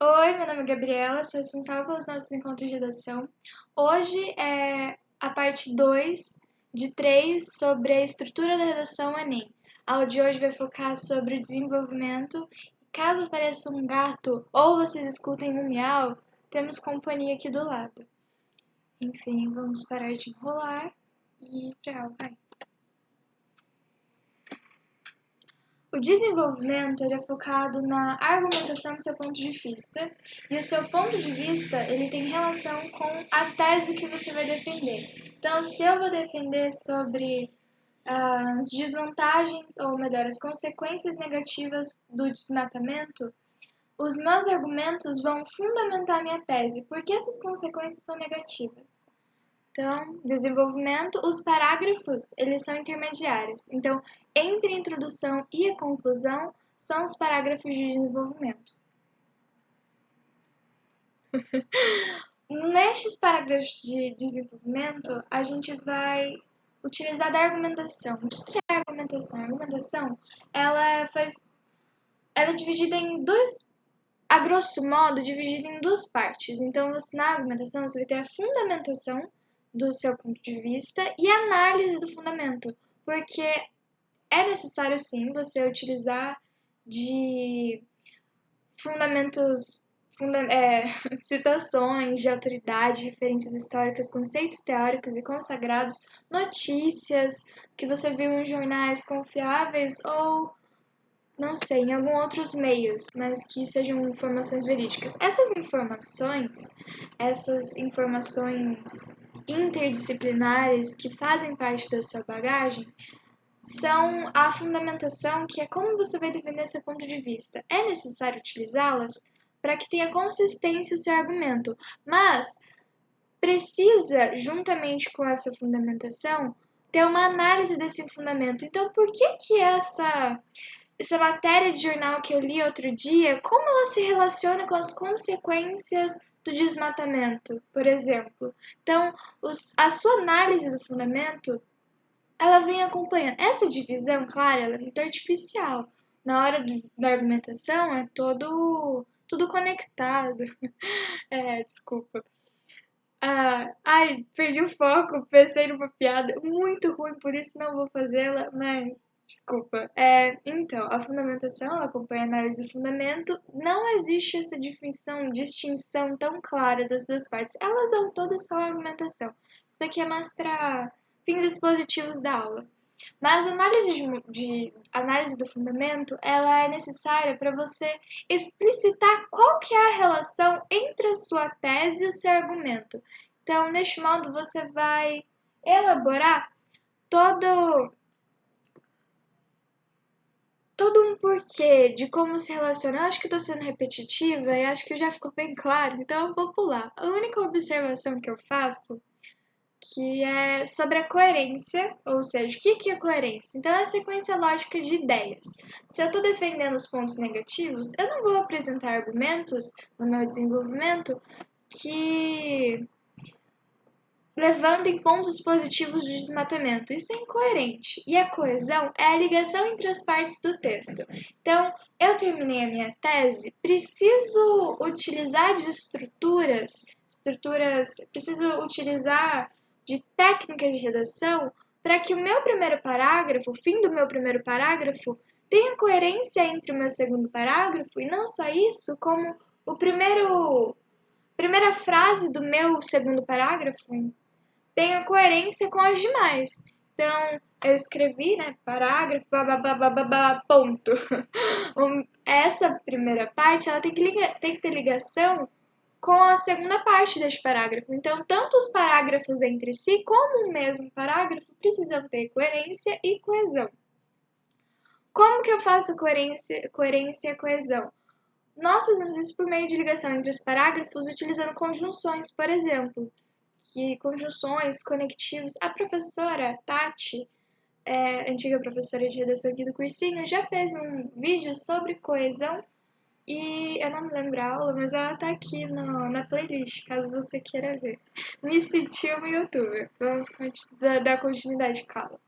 Oi, meu nome é Gabriela, sou responsável pelos nossos encontros de redação. Hoje é a parte 2 de 3 sobre a estrutura da redação Enem. A aula de hoje vai focar sobre o desenvolvimento. Caso apareça um gato ou vocês escutem um miau, temos companhia aqui do lado. Enfim, vamos parar de enrolar e ir pra aula. Vai. O desenvolvimento ele é focado na argumentação do seu ponto de vista, e o seu ponto de vista ele tem relação com a tese que você vai defender. Então, se eu vou defender sobre as desvantagens, ou melhor, as consequências negativas do desmatamento, os meus argumentos vão fundamentar minha tese, porque essas consequências são negativas. Então, desenvolvimento, os parágrafos, eles são intermediários. Então, entre a introdução e a conclusão, são os parágrafos de desenvolvimento. Nestes parágrafos de desenvolvimento, a gente vai utilizar da argumentação. O que é a argumentação? A argumentação, ela é dividida em duas, a grosso modo, dividida em duas partes. Então, na argumentação, você vai ter a fundamentação do seu ponto de vista e a análise do fundamento, porque é necessário sim você utilizar de fundamentos, citações de autoridade, referências históricas, conceitos teóricos e consagrados, notícias que você viu em jornais confiáveis ou não sei, em alguns outros meios, mas que sejam informações verídicas. Essas informações interdisciplinares que fazem parte da sua bagagem, são a fundamentação, que é como você vai defender seu ponto de vista. É necessário utilizá-las para que tenha consistência o seu argumento, mas precisa, juntamente com essa fundamentação, ter uma análise desse fundamento. Então, por que essa matéria de jornal que eu li outro dia, como ela se relaciona com as consequências do desmatamento, por exemplo? Então, a sua análise do fundamento, ela vem acompanhando. Essa divisão, claro, ela é muito artificial. Na hora da argumentação é tudo conectado. Desculpa. Perdi o foco, pensei numa piada muito ruim, por isso não vou fazê-la, mas desculpa. Então, a fundamentação, ela acompanha a análise do fundamento. Não existe essa distinção tão clara das duas partes. Elas são todas só argumentação. Isso daqui é mais para fins expositivos da aula. Mas a análise do fundamento, ela é necessária para você explicitar qual que é a relação entre a sua tese e o seu argumento. Então, neste modo, você vai elaborar todo um porquê de como se relaciona. Eu acho que estou sendo repetitiva e acho que já ficou bem claro, então eu vou pular. A única observação que eu faço que é sobre a coerência, ou seja, o que é coerência? Então, é a sequência lógica de ideias. Se eu estou defendendo os pontos negativos, eu não vou apresentar argumentos no meu desenvolvimento que levando em pontos positivos do desmatamento. Isso é incoerente. E a coesão é a ligação entre as partes do texto. Então, eu terminei a minha tese, preciso utilizar de preciso utilizar de técnicas de redação para que o meu primeiro parágrafo, o fim do meu primeiro parágrafo, tenha coerência entre o meu segundo parágrafo, e não só isso, como o primeira frase do meu segundo parágrafo tenha coerência com as demais. Então, eu escrevi, né, parágrafo, ponto. Essa primeira parte, ela tem que ter ligação com a segunda parte deste parágrafo. Então, tanto os parágrafos entre si, como o mesmo parágrafo, precisam ter coerência e coesão. Como que eu faço coerência e coesão? Nós fazemos isso por meio de ligação entre os parágrafos, utilizando conjunções, por exemplo. Que conjunções, conectivos. A professora Tati, antiga professora de redação aqui do cursinho, já fez um vídeo sobre coesão e eu não me lembro a aula, mas ela tá aqui na playlist, caso você queira ver. Me sentiu uma youtuber. Vamos dar continuidade com a aula.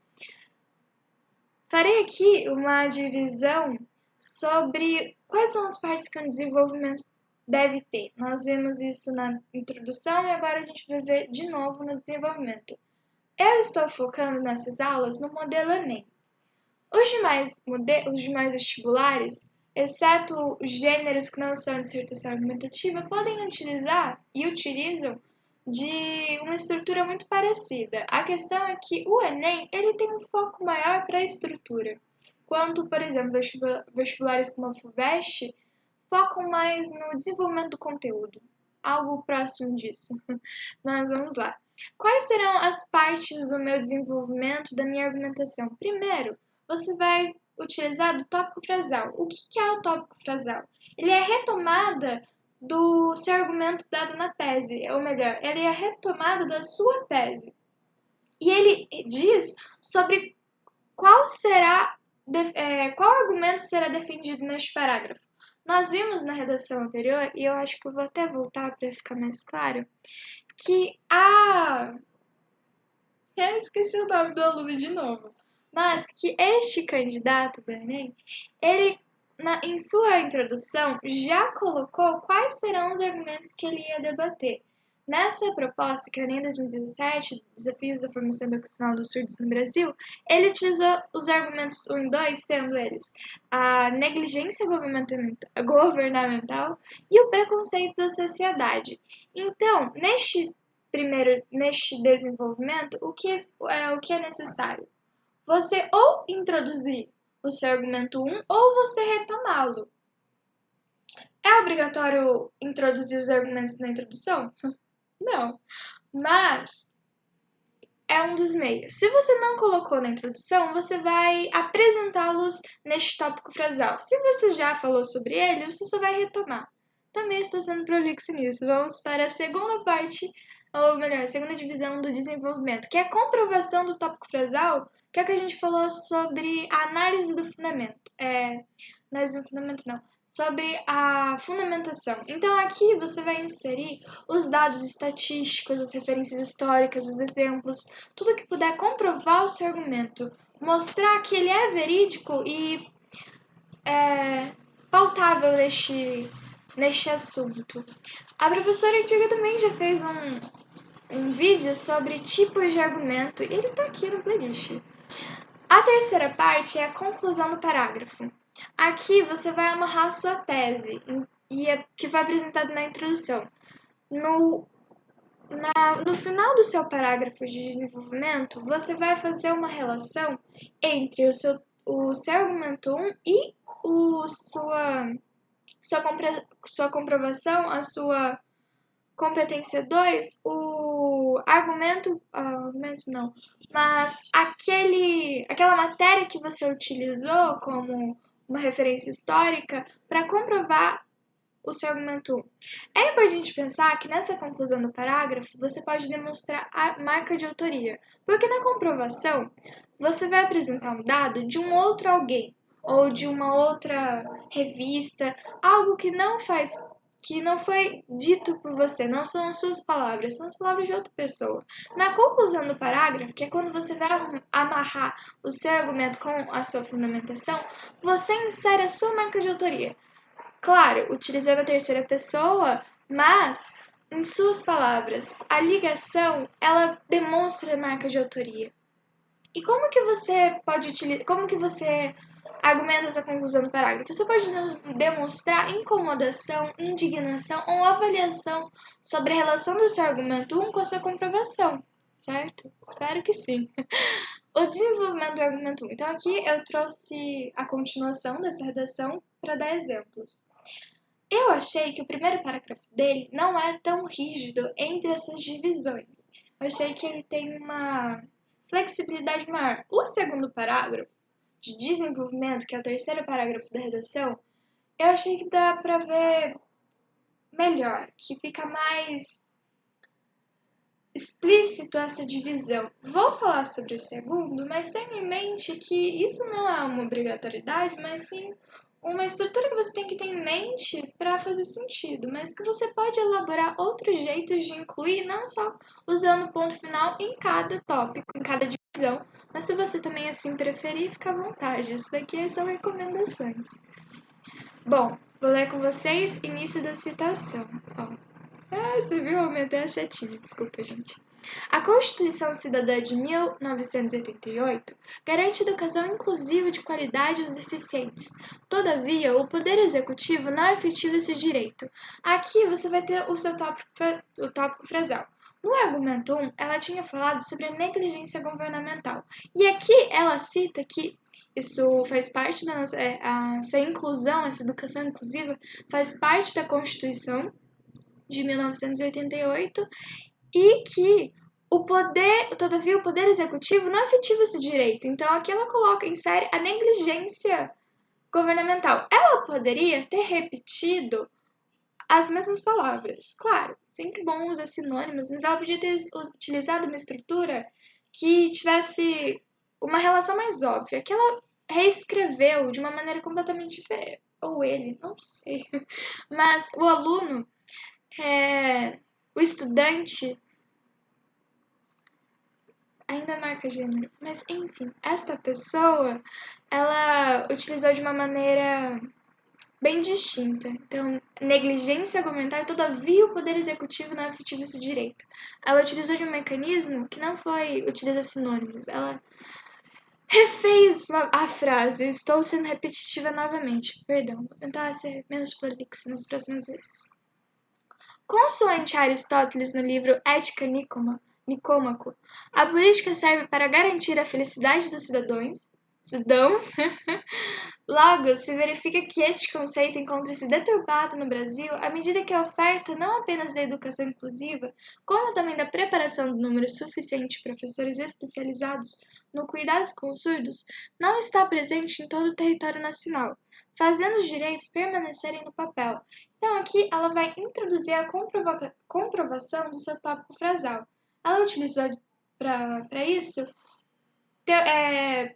Farei aqui uma divisão sobre quais são as partes que o desenvolvimento deve ter. Nós vimos isso na introdução e agora a gente vai ver de novo no desenvolvimento. Eu estou focando nessas aulas no modelo Enem. Os demais vestibulares, exceto os gêneros que não são dissertação argumentativa, podem utilizar e utilizam de uma estrutura muito parecida. A questão é que o Enem ele tem um foco maior para a estrutura, quanto, por exemplo, vestibulares como a FUVEST focam mais no desenvolvimento do conteúdo, algo próximo disso. Mas vamos lá. Quais serão as partes do meu desenvolvimento da minha argumentação? Primeiro, você vai utilizar do tópico frasal. O que é o tópico frasal? Ele é a retomada do seu argumento dado na tese, ou melhor, ele é a retomada da sua tese. E ele diz sobre qual argumento será defendido neste parágrafo. Nós vimos na redação anterior, e eu acho que eu vou até voltar para ficar mais claro, que eu esqueci o nome do aluno de novo. Mas que este candidato do Enem, ele, em sua introdução, já colocou quais serão os argumentos que ele ia debater. Nessa proposta, que é o Enem 2017, Desafios da Formação Educacional dos Surdos no Brasil, ele utilizou os argumentos 1 e 2, sendo eles a negligência governamental e o preconceito da sociedade. Então, neste desenvolvimento, o que é necessário? Você ou introduzir o seu argumento 1 ou você retomá-lo. É obrigatório introduzir os argumentos na introdução? Não, mas é um dos meios. Se você não colocou na introdução, você vai apresentá-los neste tópico frasal. Se você já falou sobre ele, você só vai retomar. Também estou sendo prolixa nisso. Vamos para a segunda parte, ou melhor, a segunda divisão do desenvolvimento, que é a comprovação do tópico frasal, que é o que a gente falou sobre a análise do fundamento. Análise do fundamento não. Sobre a fundamentação. Então aqui você vai inserir os dados estatísticos, as referências históricas, os exemplos, tudo que puder comprovar o seu argumento, mostrar que ele é verídico e pautável neste assunto. A professora antiga também já fez um vídeo sobre tipos de argumento e ele está aqui no playlist. A terceira parte é a conclusão do parágrafo. Aqui você vai amarrar a sua tese, que foi apresentada na introdução. No final do seu parágrafo de desenvolvimento, você vai fazer uma relação entre o seu argumento 1 e sua comprovação, a sua competência 2, o argumento não, mas aquela matéria que você utilizou como uma referência histórica para comprovar o seu argumento 1. É importante pensar que nessa conclusão do parágrafo você pode demonstrar a marca de autoria, porque na comprovação você vai apresentar um dado de um outro alguém ou de uma outra revista, algo que não foi dito por você, não são as suas palavras, são as palavras de outra pessoa. Na conclusão do parágrafo, que é quando você vai amarrar o seu argumento com a sua fundamentação, você insere a sua marca de autoria. Claro, utilizando a terceira pessoa, mas em suas palavras, a ligação, ela demonstra a marca de autoria. E como que você argumenta essa conclusão do parágrafo? Você pode demonstrar incomodação, indignação ou avaliação sobre a relação do seu argumento 1 com a sua comprovação, certo? Espero que sim. O desenvolvimento do argumento 1. Então aqui eu trouxe a continuação dessa redação para dar exemplos. Eu achei que o primeiro parágrafo dele não é tão rígido entre essas divisões. Eu achei que ele tem uma flexibilidade maior. O segundo parágrafo, de desenvolvimento, que é o terceiro parágrafo da redação, eu achei que dá pra ver melhor, que fica mais explícito essa divisão. Vou falar sobre o segundo, mas tenha em mente que isso não é uma obrigatoriedade, mas sim uma estrutura que você tem que ter em mente para fazer sentido, mas que você pode elaborar outros jeitos de incluir, não só usando o ponto final em cada tópico, em cada divisão, mas se você também assim preferir, fica à vontade. Isso daqui são recomendações. Bom, Vou ler com vocês início da citação. Ó. Você viu? Eu aumentei a setinha. Desculpa, gente. A Constituição Cidadã de 1988 garante educação inclusiva de qualidade aos deficientes. Todavia, o Poder Executivo não efetiva esse direito. Aqui você vai ter o seu tópico frasal. No argumento 1, ela tinha falado sobre a negligência governamental. E aqui ela cita que isso faz parte da nossa, essa inclusão, essa educação inclusiva, faz parte da Constituição de 1988 e que todavia, o poder executivo não efetiva esse direito. Então, aqui ela coloca em série a negligência governamental. Ela poderia ter repetido as mesmas palavras. Claro, sempre bom usar sinônimos, mas ela podia ter utilizado uma estrutura que tivesse uma relação mais óbvia, que ela reescreveu de uma maneira completamente diferente. Ou ele, não sei. Mas o aluno, o estudante, ainda marca gênero, mas enfim, esta pessoa, ela utilizou de uma maneira bem distinta. Então, negligência governamental e todavia o Poder Executivo não efetiva esse direito. Ela utilizou de um mecanismo que não foi utilizar sinônimos, ela refez a frase. Eu estou sendo repetitiva novamente, perdão, vou tentar ser menos prolixa nas próximas vezes. Consoante Aristóteles no livro Ética Nicômaco, a política serve para garantir a felicidade dos cidadãos. Logo, se verifica que este conceito encontra-se deturpado no Brasil à medida que a oferta não apenas da educação inclusiva, como também da preparação do número suficiente de professores especializados no cuidados com os surdos, não está presente em todo o território nacional, fazendo os direitos permanecerem no papel. Então, aqui ela vai introduzir a comprovação do seu tópico frasal. Ela utilizou para isso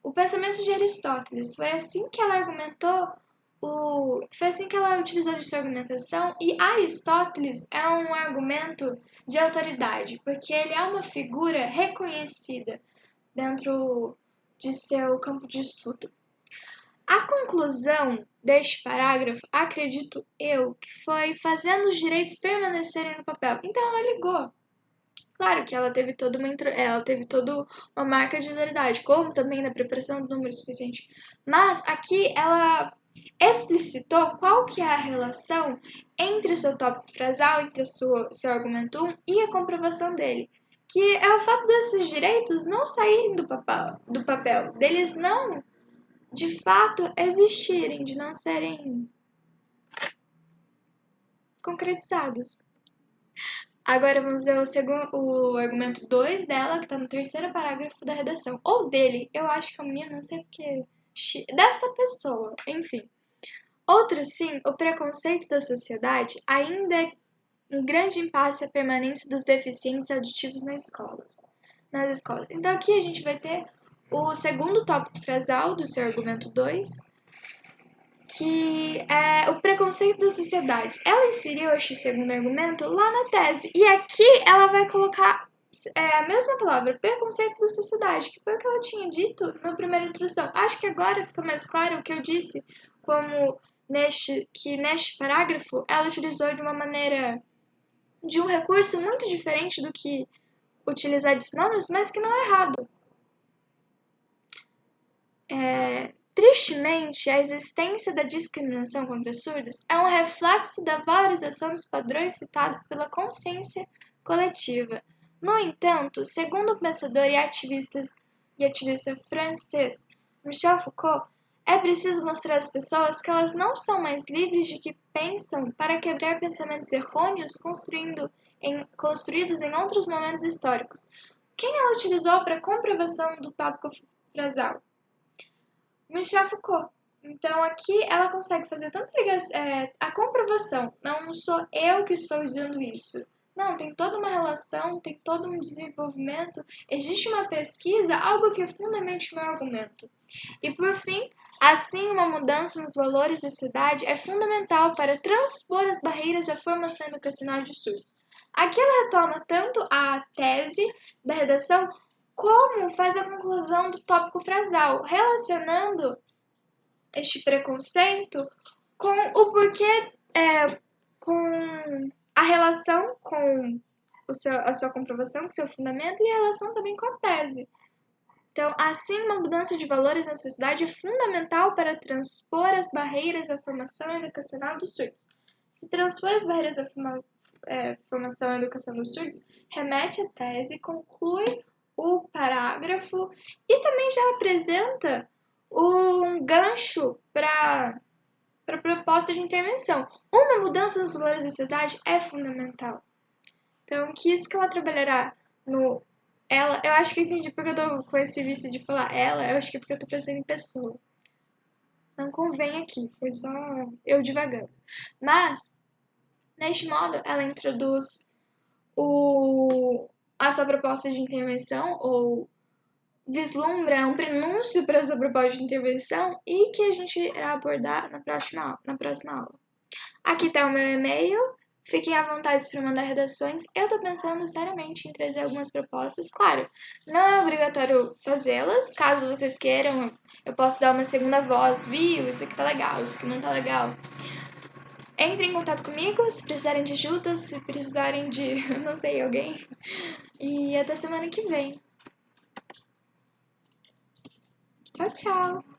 o pensamento de Aristóteles. Foi assim que ela argumentou, foi assim que ela utilizou de sua argumentação, e Aristóteles é um argumento de autoridade, porque ele é uma figura reconhecida dentro de seu campo de estudo. A conclusão deste parágrafo, acredito eu, que foi fazendo os direitos permanecerem no papel. Então ela ligou. Claro que ela teve toda uma marca de autoridade, como também na preparação do número suficiente. Mas aqui ela explicitou qual que é a relação entre o seu tópico frasal, entre o seu argumento 1 e a comprovação dele. Que é o fato desses direitos não saírem do papel, deles não, de fato, existirem, de não serem concretizados. Agora vamos ver o argumento 2 dela, que está no terceiro parágrafo da redação. Ou dele, eu acho que é o meu, não sei porque. Desta pessoa, enfim. Outro sim, o preconceito da sociedade ainda é um grande impasse a permanência dos deficientes auditivos nas escolas. Então aqui a gente vai ter o segundo tópico frasal do seu argumento 2, que é o preconceito da sociedade. Ela inseriu este segundo argumento lá na tese. E aqui ela vai colocar a mesma palavra, preconceito da sociedade, que foi o que ela tinha dito na primeira introdução. Acho que agora fica mais claro o que eu disse, como neste parágrafo ela utilizou de um recurso muito diferente do que utilizar de sinônimos, mas que não é errado. Tristemente, a existência da discriminação contra surdos é um reflexo da valorização dos padrões citados pela consciência coletiva. No entanto, segundo o pensador e ativista francês Michel Foucault, é preciso mostrar às pessoas que elas não são mais livres de que pensam para quebrar pensamentos errôneos construídos em outros momentos históricos. Quem ela utilizou para comprovação do tópico frasal? Michel Foucault. Então aqui ela consegue fazer tanta a comprovação. Não sou eu que estou dizendo isso. Não, tem toda uma relação, tem todo um desenvolvimento, existe uma pesquisa, algo que fundamente o meu argumento. E por fim, assim uma mudança nos valores da sociedade é fundamental para transpor as barreiras da formação educacional de surdos. Aqui ela retoma tanto a tese da redação, como faz a conclusão do tópico frasal, relacionando este preconceito com o porquê, com a relação com a sua comprovação, com o seu fundamento e a relação também com a tese. Então, assim, uma mudança de valores na sociedade é fundamental para transpor as barreiras da formação educacional dos surdos. Se transpor as barreiras da formação educacional dos surdos, remete à tese, conclui o parágrafo e também já apresenta um gancho para a proposta de intervenção. Uma mudança dos valores da sociedade é fundamental. Então, que isso que ela trabalhará no ela, eu acho que eu entendi porque eu tô com esse vício de falar ela, eu acho que é porque eu tô pensando em pessoa. Não convém aqui, foi só eu divagando. Mas, neste modo, ela introduz a sua proposta de intervenção, ou vislumbra um prenúncio para a sua proposta de intervenção e que a gente irá abordar na próxima aula. Aqui está o meu e-mail. Fiquem à vontade para mandar redações. Eu estou pensando seriamente em trazer algumas propostas. Claro, não é obrigatório fazê-las. Caso vocês queiram, eu posso dar uma segunda voz. Viu? Isso aqui tá legal, isso aqui não tá legal. Entrem em contato comigo se precisarem de ajuda, se precisarem de, não sei, alguém. E até semana que vem. Tchau, tchau!